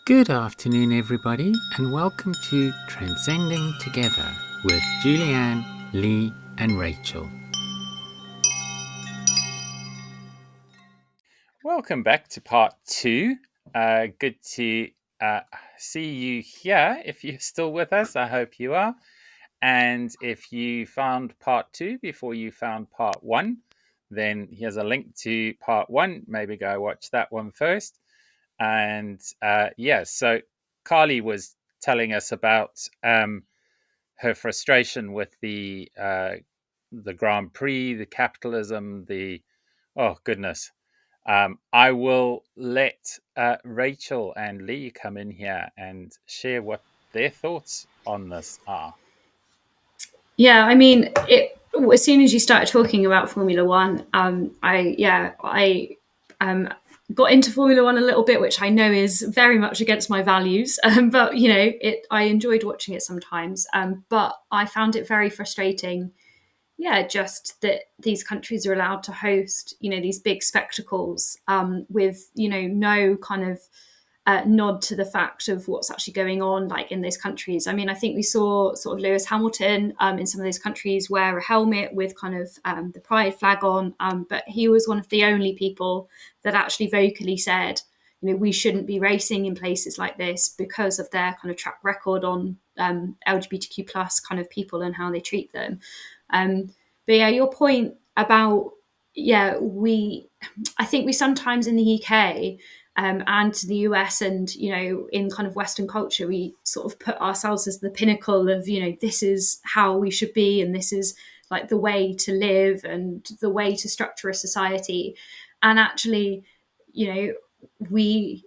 Good afternoon, everybody, and welcome to Transcending Together with Julianne, Lee, and Rachel. Welcome back to part two. Good to see you here. If you're still with us, I hope you are. And if you found part two before you found part one, then here's a link to part one. Maybe go watch that one first. And so Karleigh was telling us about her frustration with the Grand Prix, the capitalism, the oh goodness. I will let Rachel and Lee come in here and share what their thoughts on this are. Yeah, I mean, as soon as you started talking about Formula One, I got into Formula One a little bit, which I know is very much against my values. But I enjoyed watching it sometimes. But I found it very frustrating. Yeah, just that these countries are allowed to host, these big spectacles with, no kind of nod to the fact of what's actually going on, like in those countries. I mean, I think we saw sort of Lewis Hamilton in some of those countries wear a helmet with kind of the pride flag on, but he was one of the only people that actually vocally said, we shouldn't be racing in places like this because of their kind of track record on LGBTQ plus kind of people and how they treat them. But yeah, your point about I think we sometimes in the UK and the US and in kind of Western culture, we sort of put ourselves as the pinnacle of this is how we should be and this is like the way to live and the way to structure a society. And actually, we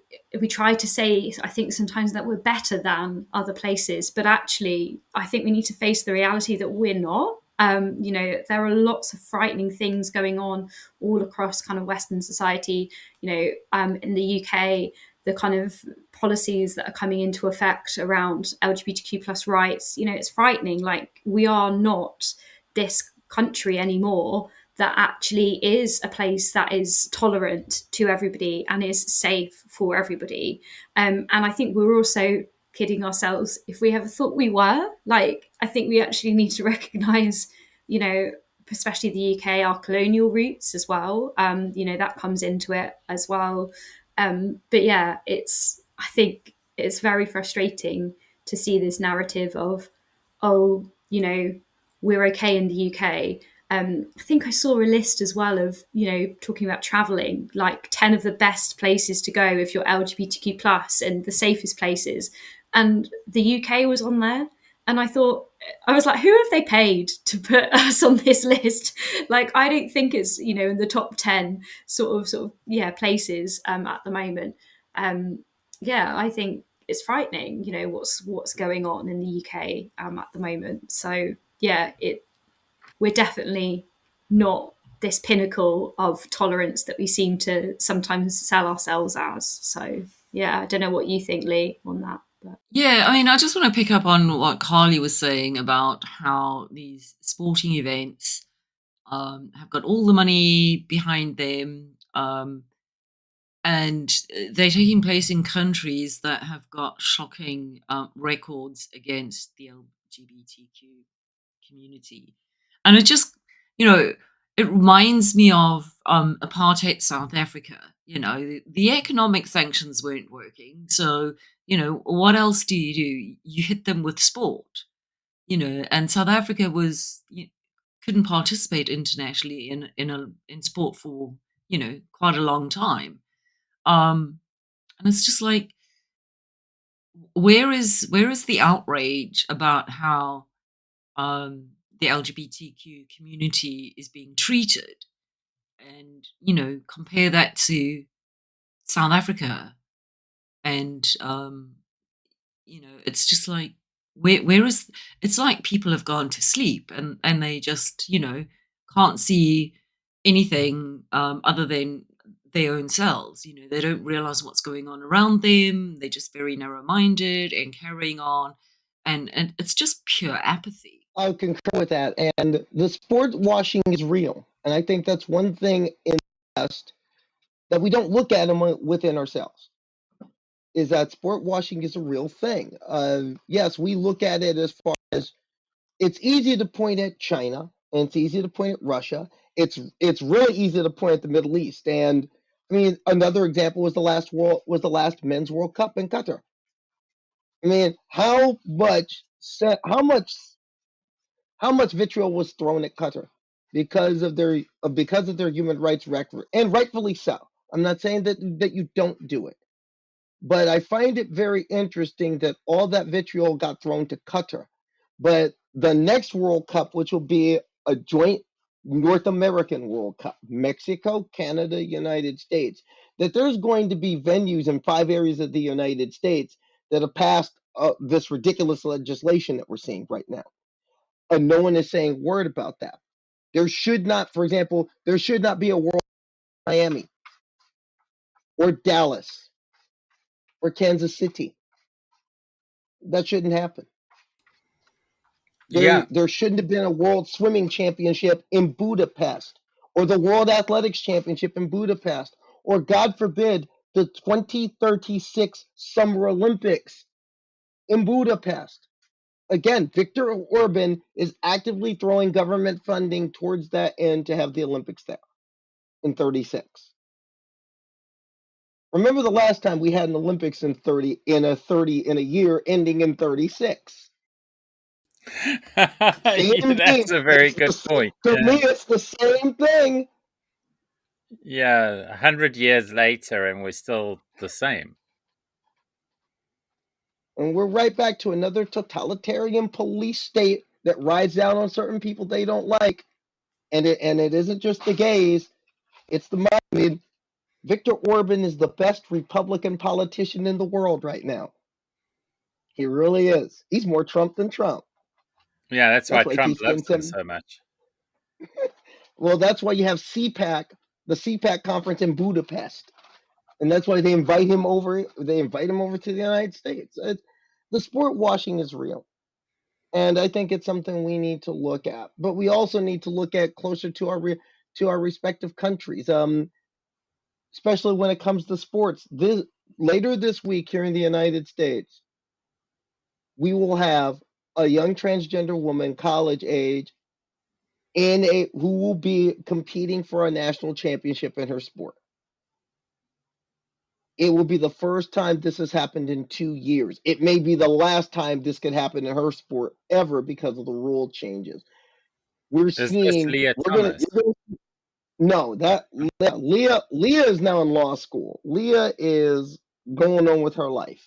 try to say, I think sometimes that we're better than other places, but actually I think we need to face the reality that we're not. There are lots of frightening things going on all across kind of Western society. In the UK, the kind of policies that are coming into effect around LGBTQ plus rights, it's frightening. Like, we are not this country anymore that actually is a place that is tolerant to everybody and is safe for everybody. And I think we're also kidding ourselves if we ever thought we were. Like, I think we actually need to recognize, especially the UK, our colonial roots as well. That comes into it as well. But yeah, I think it's very frustrating to see this narrative of, oh, we're okay in the UK. I think I saw a list as well of, talking about traveling, like 10 of the best places to go if you're LGBTQ plus and the safest places. And the UK was on there. And I was like, who have they paid to put us on this list? Like, I don't think it's, in the top 10 places at the moment. I think it's frightening, what's going on in the UK at the moment. So yeah, we're definitely not this pinnacle of tolerance that we seem to sometimes sell ourselves as. So yeah, I don't know what you think, Lee, on that. But Yeah, I mean, I just want to pick up on what Karleigh was saying about how these sporting events have got all the money behind them, and they're taking place in countries that have got shocking records against the LGBTQ community. And it just, you know, it reminds me of apartheid South Africa. The economic sanctions weren't working. So, what else do? You hit them with sport, and South Africa couldn't participate internationally in sport for, quite a long time. And it's just like, where is the outrage about how the LGBTQ community is being treated? And compare that to South Africa, and it's just like, where is it's like people have gone to sleep, and they just can't see anything other than their own selves. They don't realize what's going on around them. They're just very narrow-minded and carrying on, and it's just pure apathy. I concur with that. And the sport washing is real. And I think that's one thing in the past that we don't look at them within ourselves. is that sport washing is a real thing. Yes, we look at it as far as it's easy to point at China and it's easy to point at Russia. It's really easy to point at the Middle East. And I mean, another example was the last men's World Cup in Qatar. I mean, how much vitriol was thrown at Qatar because of their human rights record, and rightfully so. I'm not saying that you don't do it, but I find it very interesting that all that vitriol got thrown to Qatar. But the next World Cup, which will be a joint North American World Cup, Mexico, Canada, United States, that there's going to be venues in 5 areas of the United States that have passed this ridiculous legislation that we're seeing right now. And no one is saying a word about that. There should not, for example, there should not be a World Cup in Miami or Dallas or Kansas City. That shouldn't happen. Yeah. There shouldn't have been a World Swimming Championship in Budapest or the World Athletics Championship in Budapest or, God forbid, the 2036 Summer Olympics in Budapest. Again, Viktor Orban is actively throwing government funding towards that end to have the Olympics there in 36. Remember the last time we had an Olympics in a year ending in 36. Same Yeah, thing. that's a very good point. To Yeah. me, it's the same thing. Yeah, 100 years later, and we're still the same. And we're right back to another totalitarian police state that rides down on certain people they don't like. And it isn't just the gays, it's the I mean, Viktor Orban is the best Republican politician in the world right now. He really is. He's more Trump than Trump. Yeah, that's why That's why he Trump keeps loves getting him so much. Well, that's why you have CPAC, the CPAC conference in Budapest. And that's why they invite him over. They invite him over to the United States. The sport washing is real. And I think it's something we need to look at. But we also need to look at closer to our respective countries. Especially when it comes to sports. Later this week here in the United States, we will have a young transgender woman, college age, who will be competing for a national championship in her sport. It will be the first time this has happened in 2 years. It may be the last time this could happen in her sport ever because of the rule changes. We're Is this seeing Leah we're gonna Thomas? you're gonna no that Leah is now in law school. Leah is going on with her life.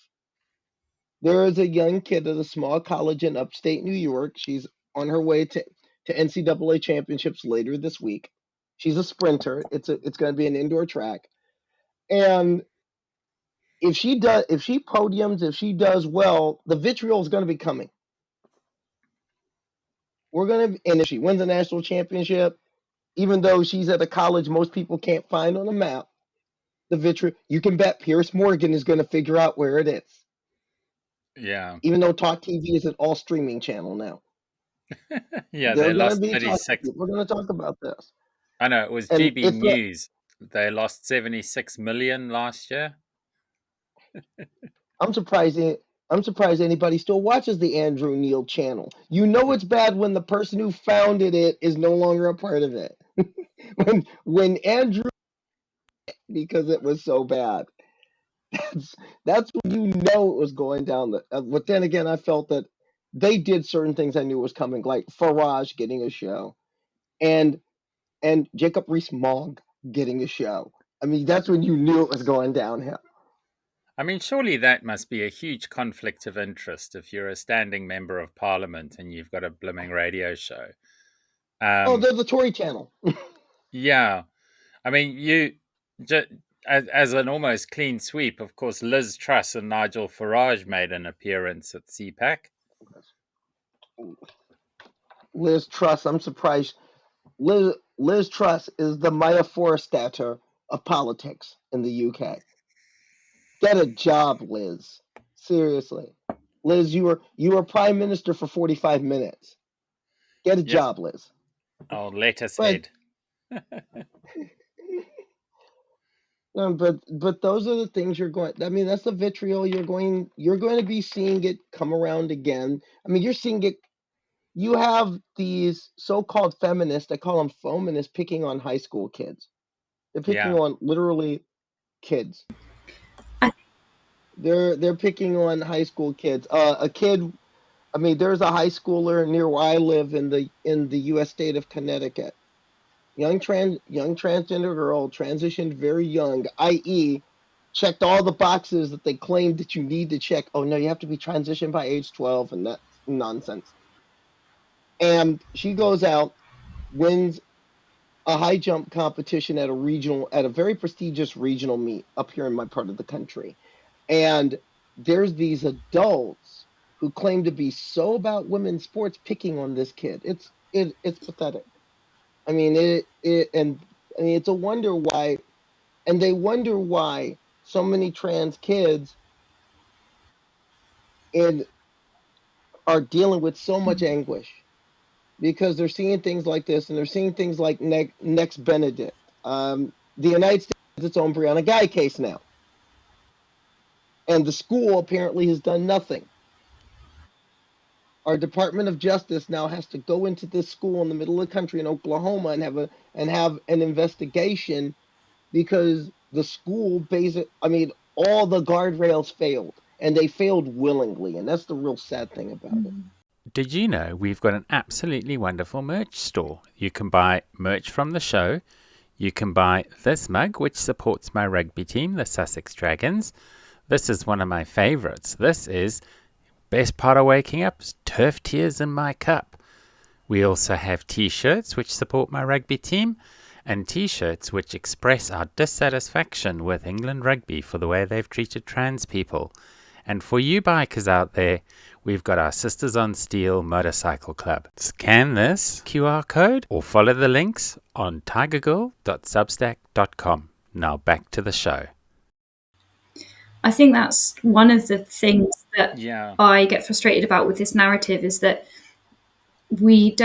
There is a young kid at a small college in upstate New York. She's on her way to NCAA championships later this week. She's a sprinter. It's going to be an indoor track, and if she podiums, if she does well, the vitriol is going to be coming. And if she wins a national championship, even though she's at a college most people can't find on a map, the vitriol, you can bet Pierce Morgan is going to figure out where it is. Yeah. Even though Talk TV is an all streaming channel now. Yeah, They're they going to lost be talking. 36. We're going to talk about this. I know, it was And GB News. They lost 76 million last year. I'm surprised anybody still watches the Andrew Neil channel. You know it's bad when the person who founded it is no longer a part of it. when Andrew, because it was so bad. That's when you know it was going down. But then again, I felt that they did certain things I knew was coming, like Farage getting a show, and Jacob Rees-Mogg getting a show. I mean, that's when you knew it was going downhill. I mean, surely that must be a huge conflict of interest if you're a standing member of parliament and you've got a blooming radio show. They're the Tory channel. Yeah. I mean, as an almost clean sweep, of course, Liz Truss and Nigel Farage made an appearance at CPAC. Liz Truss, I'm surprised. Liz Truss is the Maya Forstater of politics in the UK. Get a job, Liz. Seriously. Liz, you were prime minister for 45 minutes. Get a job, Liz. Oh, lettuce But head. But those are the things you're going. I mean, that's the vitriol you're going to be seeing it come around again. I mean, you're seeing it. You have these so-called feminists, I call them feminists, picking on high school kids. They're picking Yeah. on literally kids. I, They're picking on high school kids. A kid. I mean, there's a high schooler near where I live in the U.S. state of Connecticut. Young transgender girl transitioned very young, i.e., checked all the boxes that they claimed that you need to check. Oh no, you have to be transitioned by age 12, and that's nonsense. And she goes out, wins a high jump competition at a very prestigious regional meet up here in my part of the country. And there's these adults who claim to be so about women's sports picking on this kid. It's pathetic. I mean it and I mean it's a wonder why, and they wonder why so many trans kids in are dealing with so much anguish because they're seeing things like this, and they're seeing things like Next Benedict. The United States has its own Brianna Guy case now, and the school apparently has done nothing. Our Department of Justice now has to go into this school in the middle of the country in Oklahoma and have an investigation because the school I mean, all the guardrails failed, and they failed willingly, and that's the real sad thing about it. Did you know we've got an absolutely wonderful merch store? You can buy merch from the show. You can buy this mug, which supports my rugby team, the Sussex Dragons. This is one of my favorites. This is best part of waking up, turf tears in my cup. We also have t-shirts, which support my rugby team, and t-shirts which express our dissatisfaction with England rugby for the way they've treated trans people. And for you bikers out there, we've got our Sisters on Steel Motorcycle Club. Scan this QR code or follow the links on tigergirl.substack.com. Now back to the show. I think that's one of the things that Yeah. I get frustrated about with this narrative is that these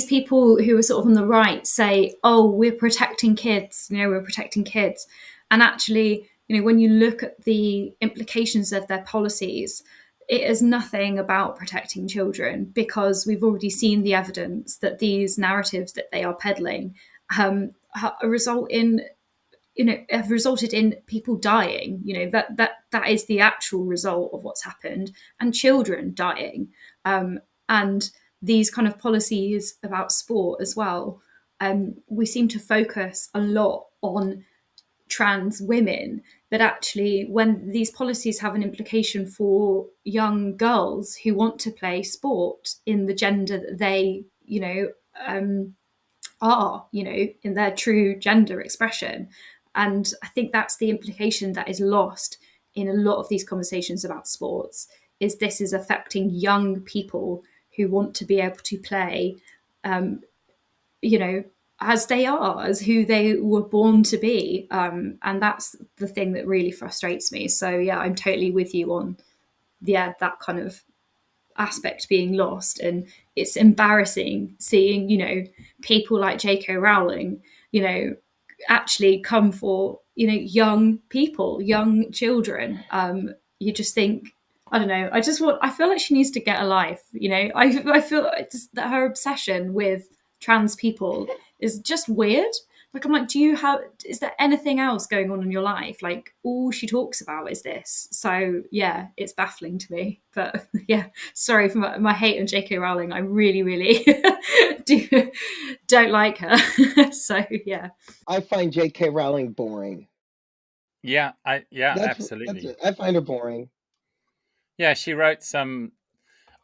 people who are sort of on the right say, oh, we're protecting kids, we're protecting kids. And actually, when you look at the implications of their policies, it is nothing about protecting children, because we've already seen the evidence that these narratives that they are peddling result in have resulted in people dying. That is the actual result of what's happened, and children dying. And these kind of policies about sport as well, we seem to focus a lot on trans women, but actually when these policies have an implication for young girls who want to play sport in the gender that they are, in their true gender expression. And I think that's the implication that is lost in a lot of these conversations about sports, is this is affecting young people who want to be able to play, as they are, as who they were born to be. And that's the thing that really frustrates me. So yeah, I'm totally with you on, that kind of aspect being lost. And it's embarrassing seeing people like J.K. Rowling actually come for young people, young children. You just think, I don't know, I feel like she needs to get a life. I feel that her obsession with trans people is just weird. Like, I'm like, is there anything else going on in your life? Like, all she talks about is this. So yeah, it's baffling to me. But yeah, sorry for my hate on J.K. Rowling. I really, really don't like her. So yeah. I find J.K. Rowling boring. Yeah, That's absolutely. it. I find her boring. Yeah, she wrote some.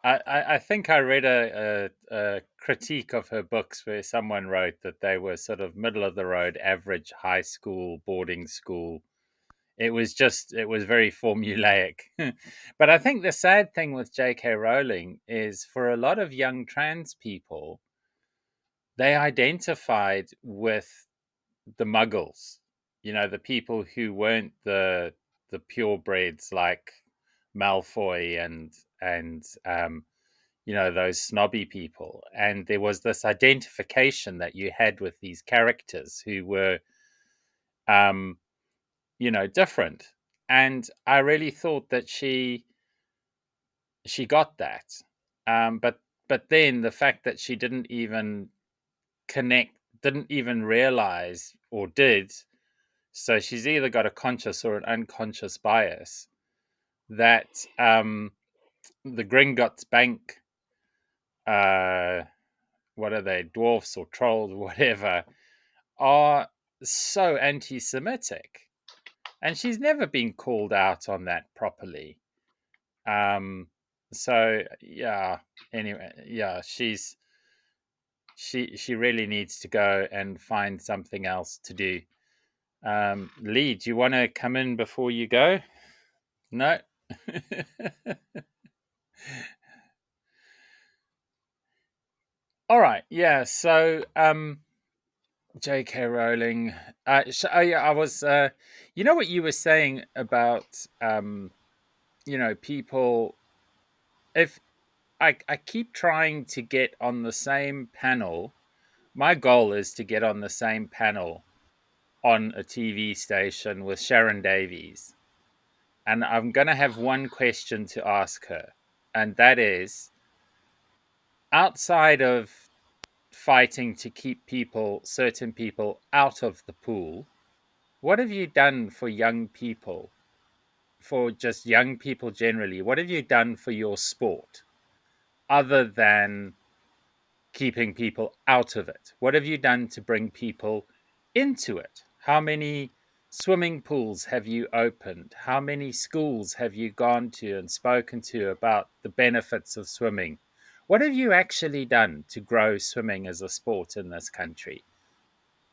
I think I read a critique of her books where someone wrote that they were sort of middle of the road, average high school, boarding school. It was very formulaic. But I think the sad thing with J.K. Rowling is, for a lot of young trans people, they identified with the muggles, the people who weren't the purebreds like Malfoy and those snobby people. And there was this identification that you had with these characters who were different. And I really thought that she got that. But then the fact that she didn't even connect, didn't even realize, or did, so she's either got a conscious or an unconscious bias that the Gringotts Bank, what are they, dwarfs or trolls or whatever, are so anti-Semitic, and she's never been called out on that properly. So yeah. Anyway, yeah, she really needs to go and find something else to do. Lee, do you want to come in before you go? No. All right. Yeah. So, J.K. Rowling. Yeah, I was. You know what you were saying about, people. If I keep trying to get on the same panel, my goal is to get on the same panel on a TV station with Sharon Davies, and I'm going to have one question to ask her, and that is, outside of fighting to keep certain people out of the pool, what have you done for young people, for just young people generally? What have you done for your sport other than keeping people out of it? What have you done to bring people into it? How many swimming pools have you opened? How many schools have you gone to and spoken to about the benefits of swimming? What have you actually done to grow swimming as a sport in this country,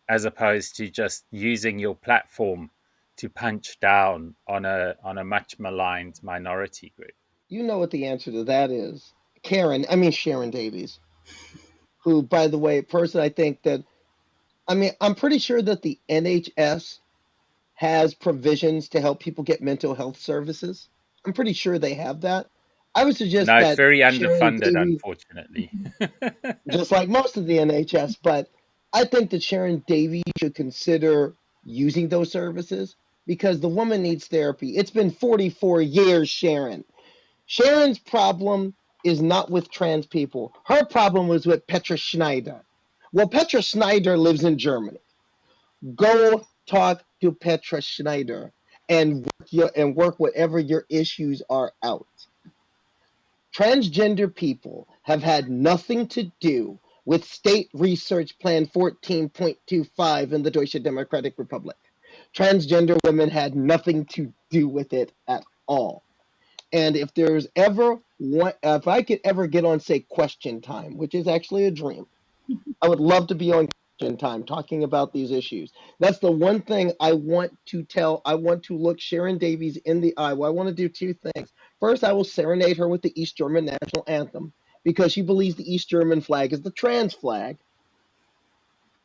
as opposed to just using your platform to punch down on a much maligned minority group? You know what the answer to that is. Sharon Davies, who, by the way, person I think that, I'm pretty sure that the NHS has provisions to help people get mental health services. I'm pretty sure they have that. I would suggest No, it's that very Sharon underfunded, Davies, unfortunately. just like most of the NHS, but I think that Sharon Davies should consider using those services because the woman needs therapy. It's been 44 years, Sharon. Sharon's problem is not with trans people. Her problem was with Petra Schneider. Well, Petra Schneider lives in Germany. Go talk to Petra Schneider and work whatever your issues are out. Transgender people have had nothing to do with State Research Plan 14.25 in the Deutsche Democratic Republic. Transgender women had nothing to do with it at all. And if there's ever one, if I could ever get on, say, Question Time, which is actually a dream, I would love to be on Question Time talking about these issues. That's the one thing I want to tell. I want to look Sharon Davies in the eye. Well, I want to do two things. First, I will serenade her with the East German national anthem because she believes the East German flag is the trans flag.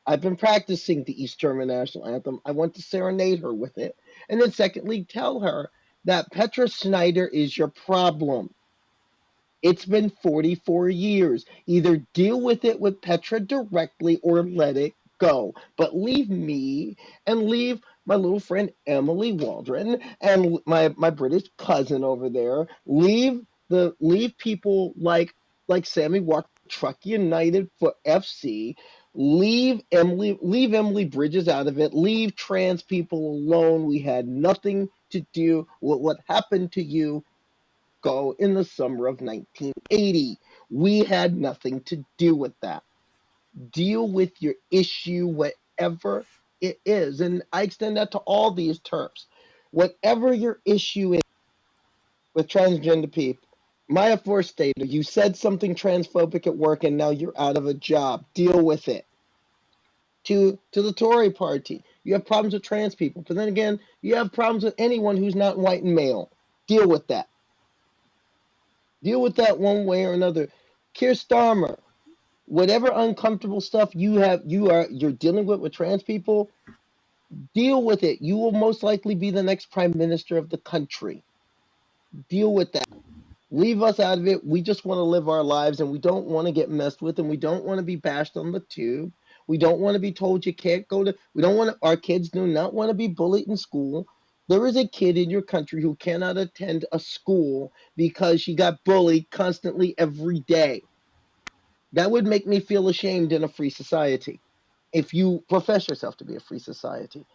I've been practicing the East German national anthem. I want to serenade her with it. And then, secondly, tell her that Petra Schneider is your problem. It's been 44 years. Either deal with it with Petra directly or let it go. But leave me and leave my little friend Emily Waldron and my British cousin over there. Leave people like Sammy Walker, Truck United for FC. Leave Emily Bridges out of it. Leave trans people alone. We had nothing to do with what happened to you go in the summer of 1980. We had nothing to do with that. Deal with your issue, whatever it is. And I extend that to all these terms. Whatever your issue is with transgender people, Maya Forstater, you said something transphobic at work and now you're out of a job. Deal with it. To the Tory party, you have problems with trans people. But then again, you have problems with anyone who's not white and male. Deal with that. Deal with that one way or another. Keir Starmer, whatever uncomfortable stuff you're dealing with trans people, deal with it. You will most likely be the next prime minister of the country. Deal with that. Leave us out of it. We just want to live our lives and we don't want to get messed with and we don't want to be bashed on the tube. We don't want to be told you can't go to. We don't want to, our kids do not want to be bullied in school. There is a kid in your country who cannot attend a school because she got bullied constantly every day. That would make me feel ashamed in a free society if you profess yourself to be a free society.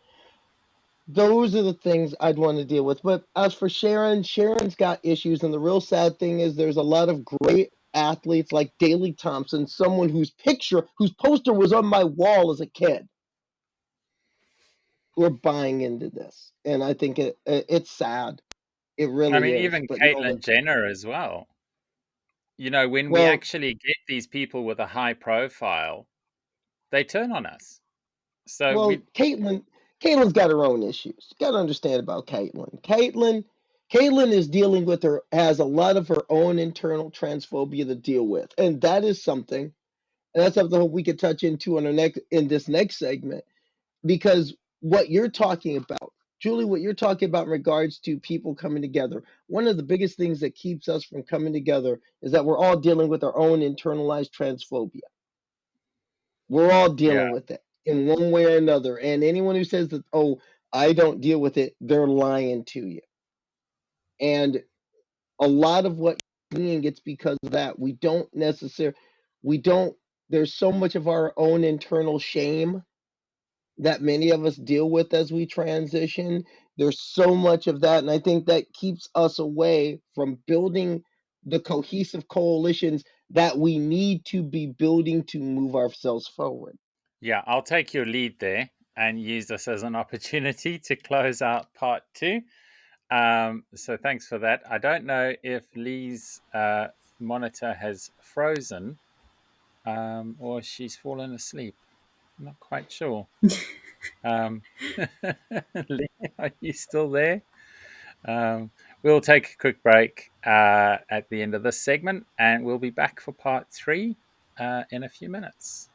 Those are the things I'd want to deal with. But as for Sharon, Sharon's got issues, and the real sad thing is there's a lot of great athletes like Daley Thompson, someone whose poster was on my wall as a kid, who are buying into this, and I think it's sad. It I really mean, is. even But no, Caitlyn Jenner as well. When we well, actually get these people with a high profile, they turn on us. So well, we, Caitlyn's got her own issues. You got to understand about Caitlyn. Caitlyn is dealing with has a lot of her own internal transphobia to deal with, and that is something, and that's something I hope we could touch into in this next segment, because what you're talking about, Julie, what you're talking about in regards to people coming together, one of the biggest things that keeps us from coming together is that we're all dealing with our own internalized transphobia. We're all yeah, dealing with it in one way or another. And anyone who says that, oh, I don't deal with it, they're lying to you. And a lot of what you're seeing, it's because of that. We don't, there's so much of our own internal shame that many of us deal with as we transition. There's so much of that. And I think that keeps us away from building the cohesive coalitions that we need to be building to move ourselves forward. yeah, I'll take your lead there and use this as an opportunity to close out part 2. So thanks for that. I don't know if Lee's monitor has frozen or she's fallen asleep. I'm not quite sure. Um, Lee, are you still there? We'll take a quick break at the end of this segment, and we'll be back for part 3 in a few minutes.